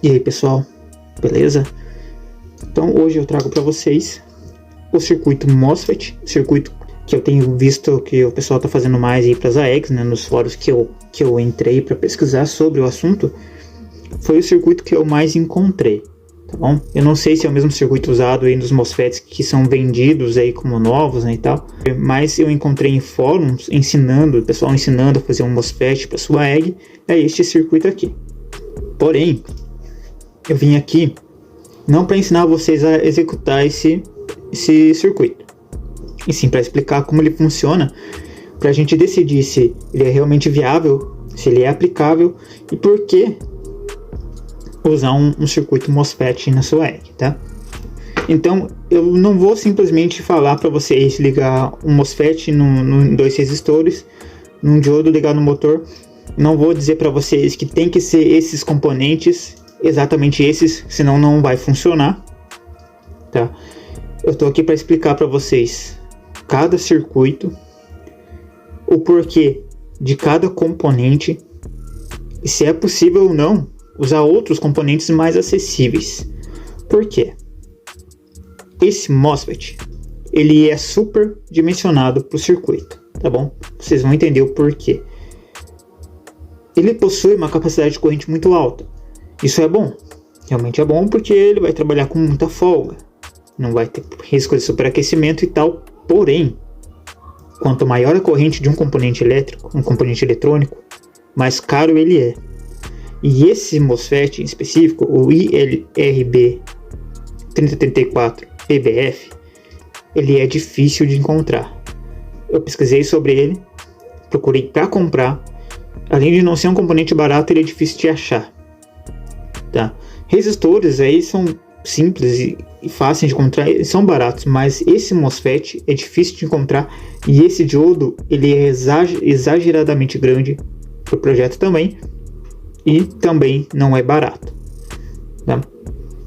E aí pessoal, beleza? Então hoje eu trago para vocês o circuito MOSFET, circuito que eu tenho visto que o pessoal está fazendo mais aí para as AEGs, né, nos fóruns que eu entrei para pesquisar sobre o assunto. Foi o circuito que eu mais encontrei, tá bom? Eu não sei se é o mesmo circuito usado aí nos MOSFETs que são vendidos aí como novos, né, e tal, mas eu encontrei em fóruns o pessoal ensinando a fazer um MOSFET para sua AEG, é este circuito aqui. Porém, eu vim aqui não para ensinar vocês a executar esse circuito, e sim para explicar como ele funciona, para a gente decidir se ele é realmente viável, se ele é aplicável e por que usar um circuito MOSFET na sua AEG, tá? Então eu não vou simplesmente falar para vocês ligar um MOSFET em 2 resistores, num diodo ligado no motor. Não vou dizer para vocês que tem que ser esses componentes, exatamente esses, senão não vai funcionar, tá? Eu estou aqui para explicar para vocês cada circuito, o porquê de cada componente e se é possível ou não usar outros componentes mais acessíveis. Por quê? Esse MOSFET ele é super dimensionado para o circuito, tá bom? Vocês vão entender o porquê. Ele possui uma capacidade de corrente muito alta. Isso é bom, realmente é bom, porque ele vai trabalhar com muita folga, não vai ter risco de superaquecimento e tal. Porém, quanto maior a corrente de um componente elétrico, um componente eletrônico, mais caro ele é. E esse MOSFET em específico, o ILRB3034 PBF, ele é difícil de encontrar. Eu pesquisei sobre ele, procurei para comprar. Além de não ser um componente barato, ele é difícil de achar, tá? Resistores aí são simples e fáceis de encontrar, são baratos, mas esse MOSFET é difícil de encontrar, e esse diodo ele é exageradamente grande para o projeto também, e também não é barato, tá?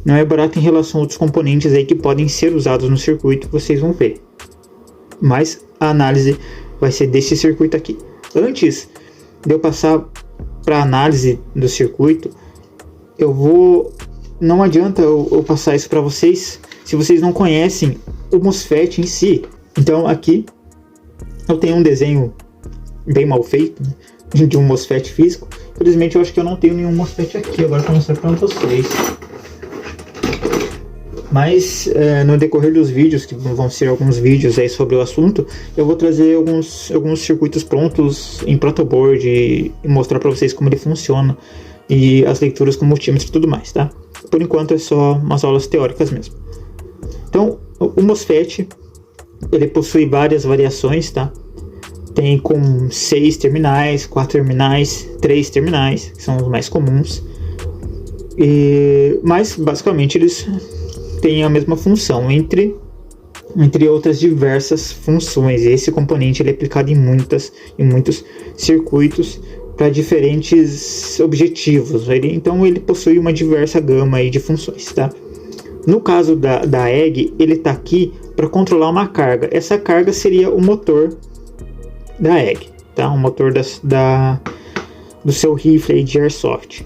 Não é barato em relação a outros componentes aí que podem ser usados no circuito, vocês vão ver, mas a análise vai ser desse circuito aqui. Antes de eu passar para a análise do circuito, não adianta eu passar isso para vocês se vocês não conhecem o MOSFET em si. Então aqui eu tenho um desenho bem mal feito, né, de um MOSFET físico. Infelizmente eu acho que eu não tenho nenhum MOSFET aqui agora para mostrar para vocês. Mas no decorrer dos vídeos, que vão ser alguns vídeos aí sobre o assunto, eu vou trazer alguns circuitos prontos em protoboard e mostrar para vocês como ele funciona e as leituras com multímetro e tudo mais, tá? Por enquanto é só umas aulas teóricas mesmo. Então, o MOSFET ele possui várias variações, tá? Tem com 6 terminais, 4 terminais, 3 terminais, que são os mais comuns. Mas basicamente eles têm a mesma função, entre outras diversas funções. Esse componente ele é aplicado em muitos circuitos para diferentes objetivos. Então ele possui uma diversa gama aí de funções, tá? No caso da AEG, ele está aqui para controlar uma carga. Essa carga seria o motor da AEG, tá? O motor do seu rifle de airsoft.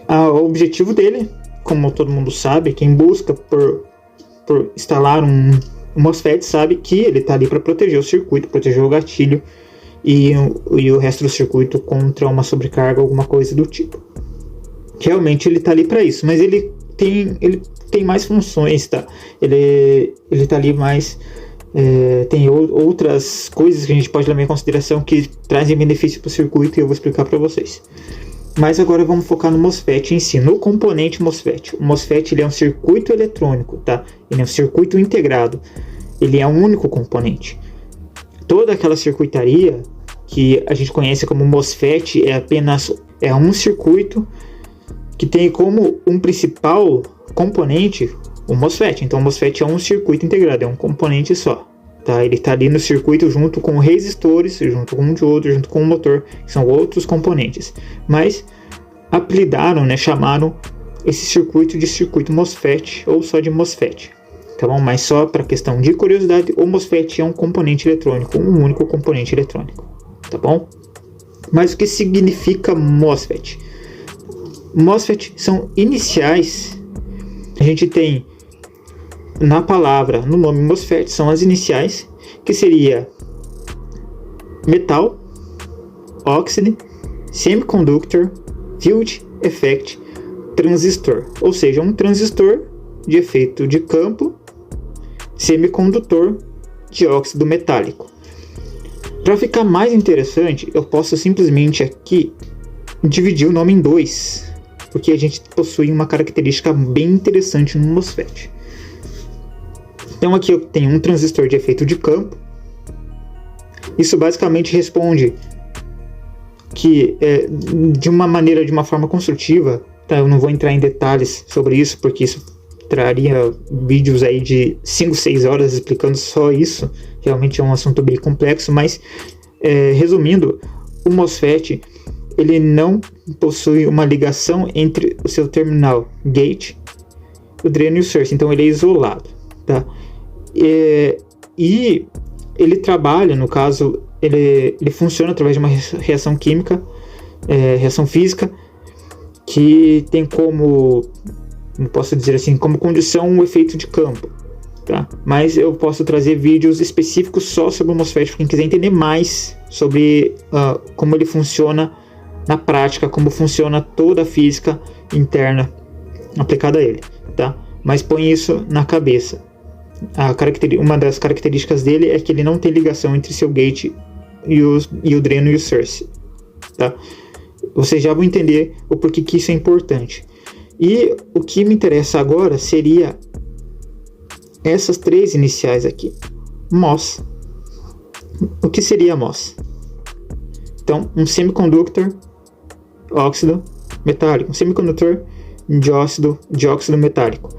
O objetivo dele, como todo mundo sabe, quem busca por instalar um MOSFET sabe que ele está ali para proteger o circuito, proteger o gatilho e o resto do circuito contra uma sobrecarga, alguma coisa do tipo. Realmente ele está ali para isso, mas ele tem mais funções, tá? Ele está ali mais... tem outras coisas que a gente pode levar em consideração que trazem benefício para o circuito, e eu vou explicar para vocês. Mas agora vamos focar no MOSFET em si, no componente MOSFET. O MOSFET ele é um circuito eletrônico, tá? Ele é um circuito integrado. Ele é um único componente. Toda aquela circuitaria que a gente conhece como MOSFET é um circuito que tem como um principal componente o MOSFET. Então o MOSFET é um circuito integrado, é um componente só, tá? Ele está ali no circuito junto com resistores, junto com o diodo, junto com o motor, que são outros componentes. Mas apelidaram, né, chamaram esse circuito de circuito MOSFET ou só de MOSFET, tá bom? Mas só para questão de curiosidade, o MOSFET é um componente eletrônico, um único componente eletrônico, tá bom? Mas o que significa MOSFET? MOSFET são iniciais. A gente tem na palavra, no nome MOSFET, são as iniciais, que seria metal, oxide, semiconductor, field effect, transistor. Ou seja, um transistor de efeito de campo, semicondutor de óxido metálico. Para ficar mais interessante, eu posso simplesmente aqui dividir o nome em dois, porque a gente possui uma característica bem interessante no MOSFET. Então aqui eu tenho um transistor de efeito de campo. Isso basicamente responde que de uma forma construtiva, tá? Eu não vou entrar em detalhes sobre isso, porque isso traria vídeos aí de 5, 6 horas explicando só isso. Realmente é um assunto bem complexo, mas resumindo, o MOSFET ele não possui uma ligação entre o seu terminal gate, o dreno e o source, então ele é isolado, tá? E ele trabalha, no caso, ele funciona através de uma reação química, reação física, que tem como posso dizer assim, como condição um efeito de campo, tá? Mas eu posso trazer vídeos específicos só sobre o MOSFET para quem quiser entender mais sobre como ele funciona na prática, como funciona toda a física interna aplicada a ele, tá? Mas põe isso na cabeça. Uma das características dele é que ele não tem ligação entre seu gate e o dreno e o source, tá? Vocês já vão entender o porquê que isso é importante. E o que me interessa agora seria essas três iniciais aqui. MOS. O que seria MOS? Então, um semiconductor óxido metálico. Um semicondutor de óxido metálico.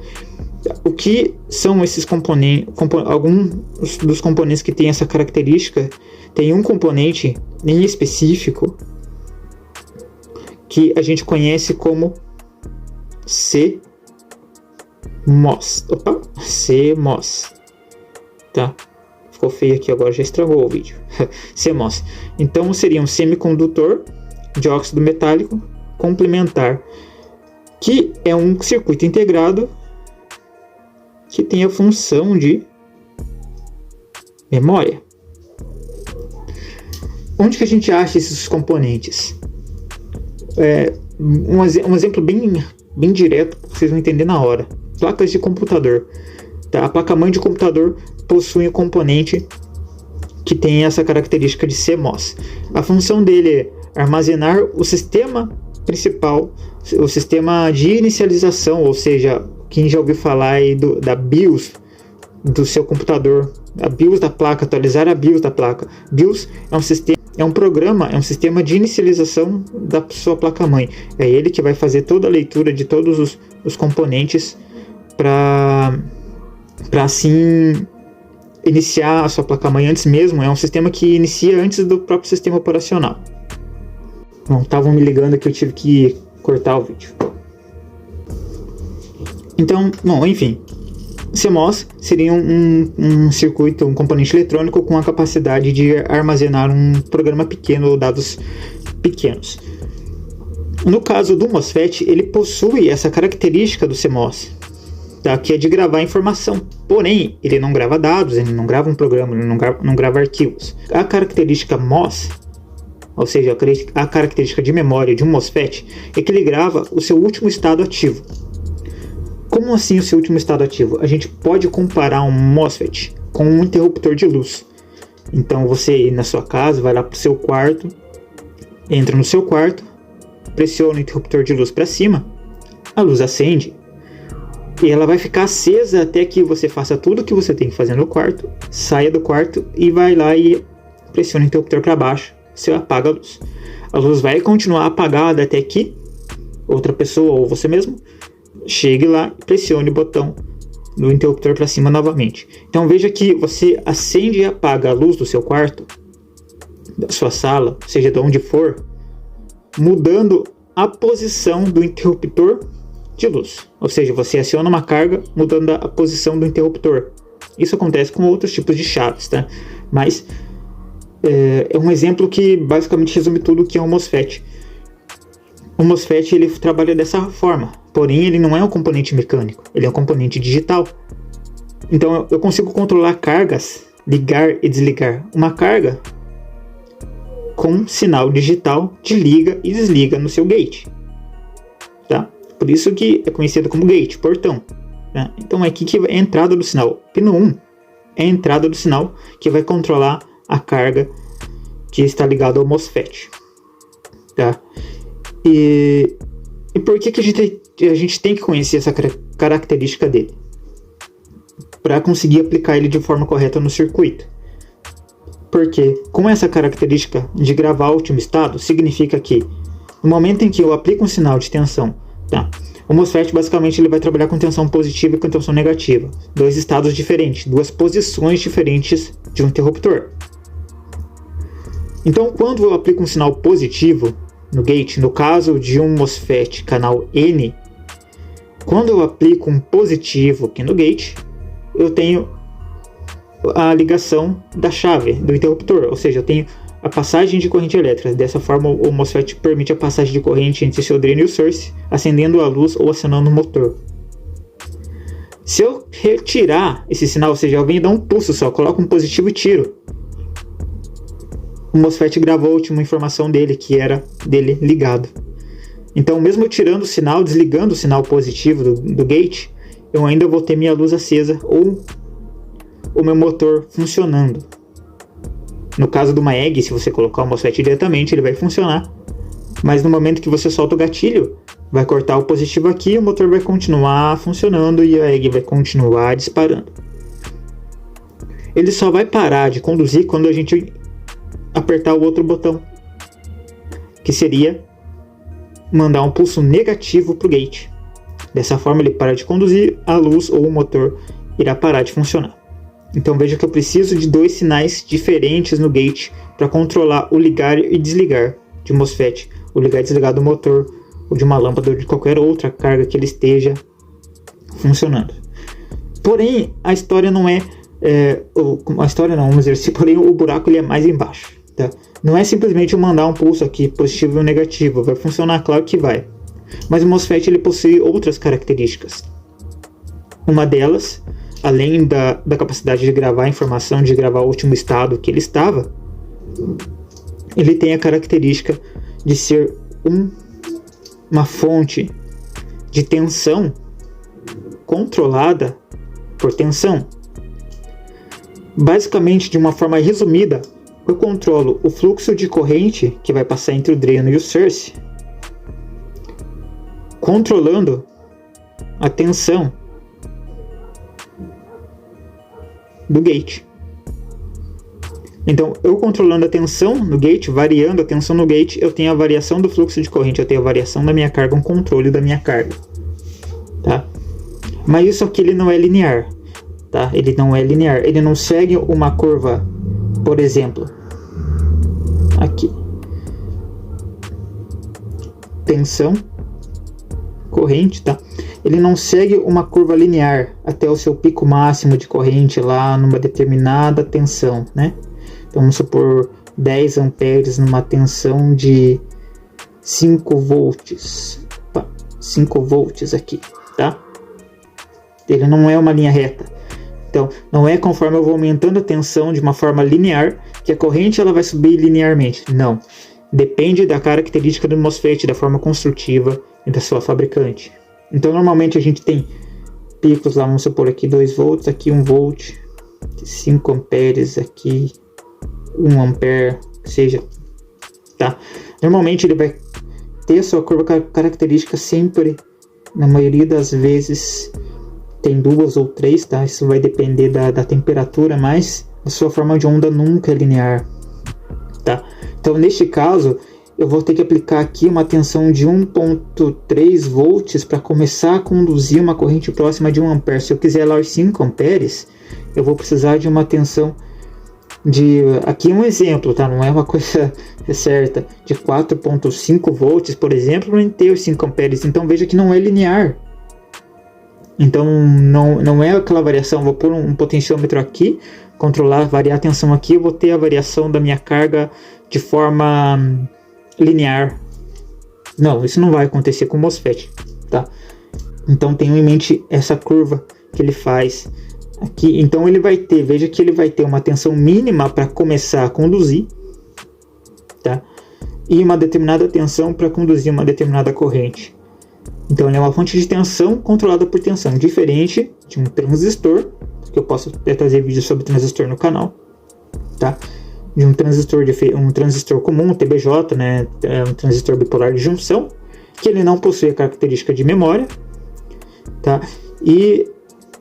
O que são esses componentes? Alguns dos componentes que têm essa característica, tem um componente em específico que a gente conhece como CMOS. CMOS. Tá? Ficou feio aqui agora, já estragou o vídeo. CMOS. Então seria um semicondutor de óxido metálico complementar, que é um circuito integrado que tem a função de memória. Onde que a gente acha esses componentes? Um exemplo bem direto, vocês vão entender na hora. Placas de computador. Tá? A placa-mãe de computador possui um componente que tem essa característica de CMOS. A função dele é armazenar o sistema principal, o sistema de inicialização, ou seja, quem já ouviu falar aí da BIOS do seu computador, a BIOS da placa, atualizar a BIOS da placa. BIOS é um sistema, é um sistema de inicialização da sua placa-mãe. É ele que vai fazer toda a leitura de todos os componentes para assim iniciar a sua placa-mãe antes mesmo. É um sistema que inicia antes do próprio sistema operacional. Bom, estavam me ligando que eu tive que cortar o vídeo. Então, enfim, CMOS seria um circuito, um componente eletrônico com a capacidade de armazenar um programa pequeno ou dados pequenos. No caso do MOSFET, ele possui essa característica do CMOS, tá? Que é de gravar informação. Porém, ele não grava dados, ele não grava um programa, ele não grava arquivos. A característica MOS, ou seja, a característica de memória de um MOSFET, é que ele grava o seu último estado ativo. Como assim o seu último estado ativo? A gente pode comparar um MOSFET com um interruptor de luz. Então você na sua casa vai lá para o seu quarto, entra no seu quarto, pressiona o interruptor de luz para cima, a luz acende e ela vai ficar acesa até que você faça tudo o que você tem que fazer no quarto, saia do quarto e vai lá e pressiona o interruptor para baixo, você apaga a luz. A luz vai continuar apagada até que outra pessoa ou você mesmo chegue lá e pressione o botão do interruptor para cima novamente. Então veja que você acende e apaga a luz do seu quarto, da sua sala, seja de onde for, mudando a posição do interruptor de luz. Ou seja, você aciona uma carga mudando a posição do interruptor. Isso acontece com outros tipos de chaves, tá? Mas é um exemplo que basicamente resume tudo o que é um MOSFET. O MOSFET ele trabalha dessa forma, porém ele não é um componente mecânico, ele é um componente digital. Então eu consigo controlar cargas, ligar e desligar uma carga com sinal digital de liga e desliga no seu gate, tá? Por isso que é conhecido como gate, portão, né? Então aqui que é a entrada do sinal, pino 1 é a entrada do sinal que vai controlar a carga que está ligada ao MOSFET, tá? E por que a gente tem que conhecer essa característica dele? Para conseguir aplicar ele de forma correta no circuito. Porque com essa característica de gravar último estado, significa que no momento em que eu aplico um sinal de tensão, tá? O MOSFET basicamente ele vai trabalhar com tensão positiva e com tensão negativa. Dois estados diferentes, duas posições diferentes de um interruptor. Então quando eu aplico um sinal positivo no gate, no caso de um MOSFET canal N, quando eu aplico um positivo aqui no gate, eu tenho a ligação da chave do interruptor, ou seja, eu tenho a passagem de corrente elétrica. Dessa forma, o MOSFET permite a passagem de corrente entre seu drain e o source, acendendo a luz ou acionando o motor. Se eu retirar esse sinal, ou seja, eu venho dar um pulso só, coloco um positivo e tiro, o MOSFET gravou a última informação dele, que era dele ligado. Então, mesmo tirando o sinal, desligando o sinal positivo do gate, eu ainda vou ter minha luz acesa ou o meu motor funcionando. No caso de uma egg, se você colocar o MOSFET diretamente, ele vai funcionar. Mas no momento que você solta o gatilho, vai cortar o positivo aqui e o motor vai continuar funcionando e a egg vai continuar disparando. Ele só vai parar de conduzir quando a gente apertar o outro botão, que seria mandar um pulso negativo para o gate. Dessa forma ele para de conduzir, a luz ou o motor irá parar de funcionar. Então veja que eu preciso de dois sinais diferentes no gate para controlar o ligar e desligar de MOSFET, o ligar e desligar do motor ou de uma lâmpada ou de qualquer outra carga que ele esteja funcionando. Porém, a história não é, a história não, vamos dizer assim, porém o buraco ele é mais embaixo, tá? Não é simplesmente eu mandar um pulso aqui positivo ou negativo, vai funcionar, claro que vai. Mas o MOSFET ele possui outras características. Uma delas, além da capacidade de gravar a informação, de gravar o último estado que ele estava, ele tem a característica de ser uma fonte de tensão controlada por tensão. Basicamente, de uma forma resumida, eu controlo o fluxo de corrente que vai passar entre o dreno e o source, controlando a tensão do gate. Então, eu controlando a tensão no gate, variando a tensão no gate, eu tenho a variação do fluxo de corrente, eu tenho a variação da minha carga, um controle da minha carga, tá? Mas isso aqui ele não é linear, tá? Ele não é linear, ele não segue uma curva, por exemplo, aqui, tensão, corrente, tá? Ele não segue uma curva linear até o seu pico máximo de corrente lá numa determinada tensão, né? Então vamos supor 10 amperes numa tensão de 5 volts. Opa, 5 volts aqui, tá? Ele não é uma linha reta. Então, não é conforme eu vou aumentando a tensão de uma forma linear que a corrente ela vai subir linearmente. Não. Depende da característica do MOSFET, da forma construtiva e da sua fabricante. Então, normalmente a gente tem picos lá, vamos supor aqui 2 volts, aqui 1 volt, 5 amperes, aqui 1 ampere, que seja, tá? Normalmente ele vai ter a sua curva característica sempre, na maioria das vezes, tem 2 ou 3, tá? Isso vai depender da temperatura, mas a sua forma de onda nunca é linear, tá? Então, neste caso, eu vou ter que aplicar aqui uma tensão de 1.3 volts para começar a conduzir uma corrente próxima de 1 ampere. Se eu quiser lá os 5 amperes, eu vou precisar de uma tensão de, aqui um exemplo, tá? Não é uma coisa certa, de 4.5 volts, por exemplo, para ter os 5 amperes. Então veja que não é linear. Então não é aquela variação, vou pôr um potenciômetro aqui, controlar, variar a tensão aqui, eu vou ter a variação da minha carga de forma linear. Não, isso não vai acontecer com o MOSFET, tá? Então tenham em mente essa curva que ele faz aqui. Então ele vai ter, veja que ele vai ter uma tensão mínima para começar a conduzir, tá? E uma determinada tensão para conduzir uma determinada corrente. Então ele é uma fonte de tensão controlada por tensão, diferente de um transistor, que eu posso até trazer vídeo sobre transistor no canal, tá? De um transistor comum, um TBJ, né? É um transistor bipolar de junção, que ele não possui a característica de memória, tá? E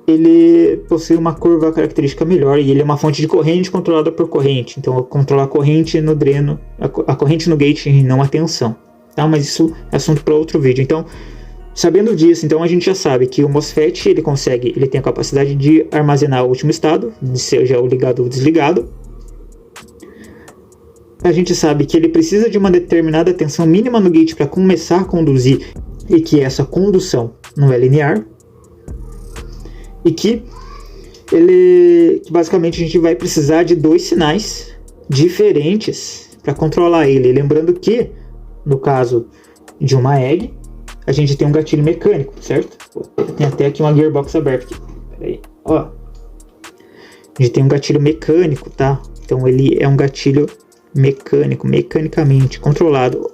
ele possui uma curva característica melhor, e ele é uma fonte de corrente controlada por corrente. Então eu controlo a corrente no dreno, a corrente no gate e não a tensão, tá? Mas isso é assunto para outro vídeo. Então, sabendo disso, então a gente já sabe que o MOSFET ele tem a capacidade de armazenar o último estado, seja o ligado ou desligado. A gente sabe que ele precisa de uma determinada tensão mínima no gate para começar a conduzir, e que essa condução não é linear. E que basicamente a gente vai precisar de 2 sinais diferentes para controlar ele. Lembrando que, no caso de uma egg, a gente tem um gatilho mecânico, certo? Tem até aqui uma gearbox aberta aqui. Peraí, ó. A gente tem um gatilho mecânico, tá? Então ele é um gatilho mecânico, mecanicamente controlado.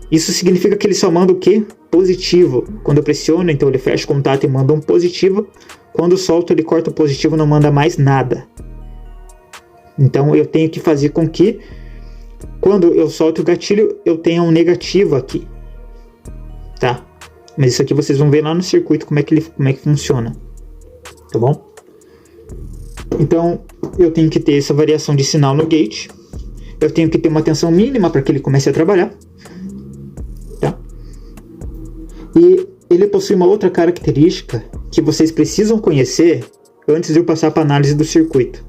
Isso significa que ele só manda o quê? Positivo. Quando eu pressiono, então ele fecha o contato e manda um positivo. Quando eu solto, ele corta o positivo e não manda mais nada. Então eu tenho que fazer com que, quando eu solto o gatilho, eu tenha um negativo aqui, tá? Mas isso aqui vocês vão ver lá no circuito como é que funciona, tá bom? Então eu tenho que ter essa variação de sinal no gate. Eu tenho que ter uma tensão mínima para que ele comece a trabalhar, tá? E ele possui uma outra característica que vocês precisam conhecer antes de eu passar para a análise do circuito.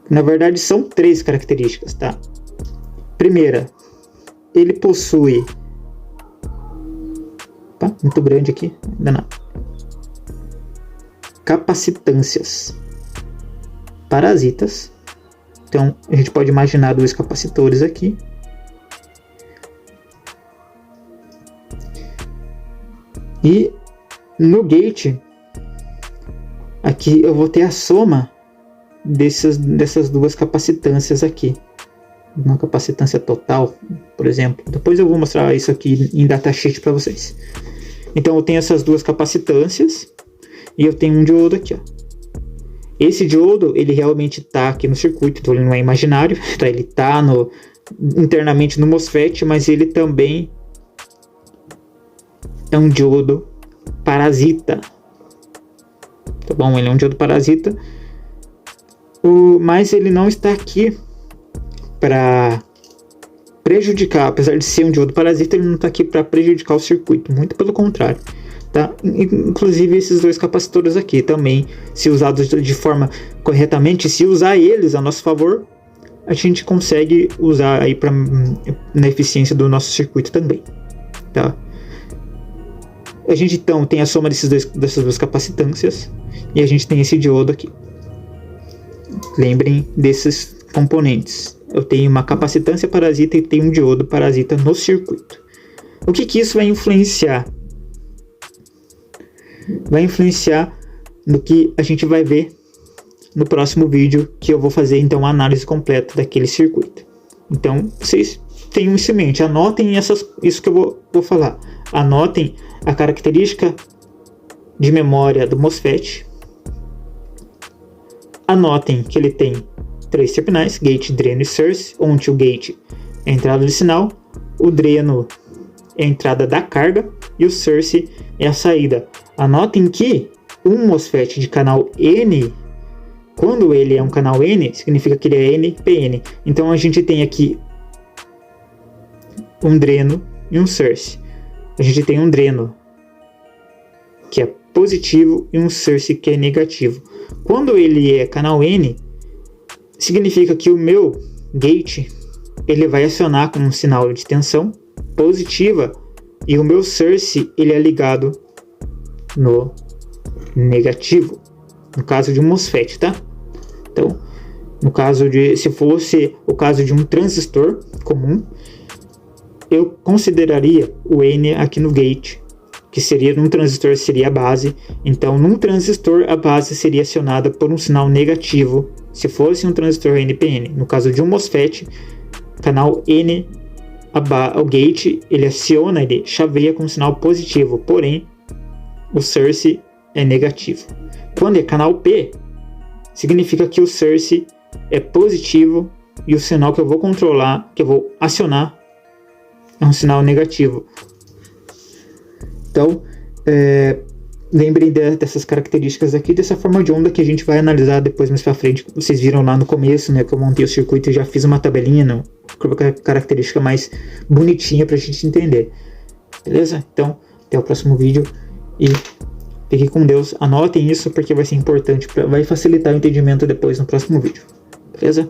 Na verdade, são 3 características, tá? Primeira, ele possui... Opa, muito grande aqui, ainda não. Capacitâncias parasitas. Então, a gente pode imaginar 2 capacitores aqui. E no gate, aqui eu vou ter a soma dessas 2 capacitâncias aqui. Uma capacitância total, por exemplo. Depois eu vou mostrar isso aqui em datasheet para vocês. Então eu tenho essas 2 capacitâncias e eu tenho um diodo aqui, ó. Esse diodo, ele realmente está aqui no circuito, então ele não é imaginário, tá? Ele está internamente no MOSFET, mas ele também é um diodo parasita, tá bom? Ele é um diodo parasita, mas ele não está aqui para prejudicar, apesar de ser um diodo parasita, ele não está aqui para prejudicar o circuito, muito pelo contrário, tá? Inclusive esses 2 capacitores aqui também, se usados de forma corretamente, se usar eles a nosso favor, a gente consegue usar aí na eficiência do nosso circuito também, tá? A gente então tem a soma dessas 2 capacitâncias e a gente tem esse diodo aqui. Lembrem desses componentes. Eu tenho uma capacitância parasita e tenho um diodo parasita no circuito. O que isso vai influenciar? Vai influenciar no que a gente vai ver no próximo vídeo, que eu vou fazer então a análise completa daquele circuito. Então vocês tenham isso em mente, anotem isso que eu vou falar. Anotem a característica de memória do MOSFET. Anotem que ele tem 3 terminais, gate, dreno e source, onde o gate é a entrada de sinal, o dreno é a entrada da carga e o source é a saída. Anotem que um MOSFET de canal N, quando ele é um canal N, significa que ele é NPN. Então a gente tem aqui um dreno e um source. A gente tem um dreno que é positivo e um source que é negativo. Quando ele é canal N, significa que o meu gate ele vai acionar com um sinal de tensão positiva e o meu source ele é ligado no negativo, no caso de um MOSFET, tá? Então, no caso se fosse o caso de um transistor comum, eu consideraria o N aqui no gate, que seria num transistor seria a base. Então, num transistor, a base seria acionada por um sinal negativo, se fosse um transistor NPN. No caso de um MOSFET, canal N, o gate, ele aciona, ele chaveia com um sinal positivo, porém, o source é negativo. Quando é canal P, significa que o source é positivo e o sinal que eu vou controlar, que eu vou acionar, é um sinal negativo. Então, lembrem dessas características aqui, dessa forma de onda que a gente vai analisar depois mais pra frente. Vocês viram lá no começo, né, que eu montei o circuito e já fiz uma tabelinha, com a característica mais bonitinha pra gente entender. Beleza? Então, até o próximo vídeo e fiquem com Deus. Anotem isso porque vai ser importante, vai facilitar o entendimento depois no próximo vídeo. Beleza?